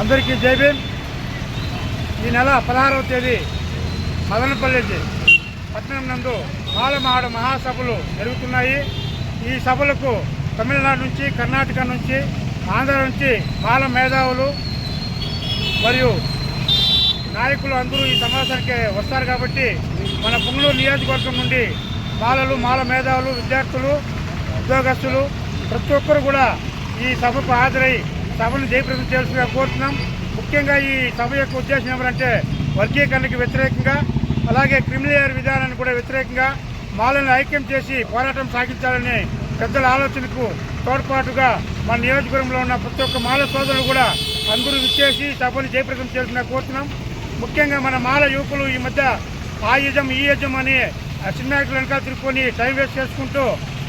అందరికీ జై భీమ్. ఈ నెల 16వ తేదీ మదనపల్లి పట్టణం నందు మాలమాడ మహాసభలు జరుగుతున్నాయి. ఈ సభలకు తమిళనాడు నుంచి, కర్ణాటక నుంచి, ఆంధ్ర నుంచి మాల మేధావులు మరియు నాయకులు అందరూ ఈ సమావేశానికి వస్తారు. కాబట్టి మన పుంగళూరు నియోజకవర్గం నుండి మాలలు, మాల మేధావులు, విద్యార్థులు, ఉద్యోగస్తులు ప్రతి ఒక్కరు కూడా ఈ సభకు హాజరై సభను జయప్రదం చేయాల్సిందిగా కోరుతున్నాం. ముఖ్యంగా ఈ సభ యొక్క ఉద్దేశం ఏమంటే వర్గీకరణకు వ్యతిరేకంగా, అలాగే క్రిమినల్ విధానాన్ని కూడా వ్యతిరేకంగా మాలను ఐక్యం చేసి పోరాటం సాగించాలని పెద్దల ఆలోచనకు తోడ్పాటుగా మన నియోజకవర్గంలో ఉన్న ప్రతి ఒక్క మాల సోదరులు కూడా అందరూ విచ్చేసి సభను జయప్రదం చేయాల్సిందిగా కోరుతున్నాం. ముఖ్యంగా మన మాల యువకులు ఈ మధ్య ఆ యజం ఈ యజం అని సినిమాకులు వెనకాల తిరుక్కొని టైం వేస్ట్ చేసుకుంటూ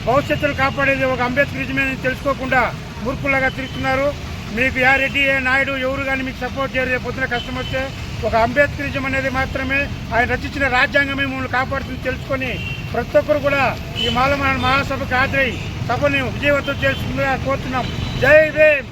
భవిష్యత్తును కాపాడేది ఒక అంబేద్కరిజమే అని తెలుసుకోకుండా మూర్ఖులాగా తిరుగుతున్నారు. మీకు యారెడ్డి, నాయుడు ఎవరు కానీ మీకు సపోర్ట్ చేయరు. రేపు పొద్దున కష్టం వస్తే ఒక అంబేద్కరిజం అనేది మాత్రమే, ఆయన రచించిన రాజ్యాంగమే మమ్మల్ని కాపాడుతుంది తెలుసుకొని ప్రతి ఒక్కరు కూడా ఈ మహాసభకు హాజరై సభను విజయవంతం చేస్తుందిగా కోరుతున్నాం. జై భీమ్.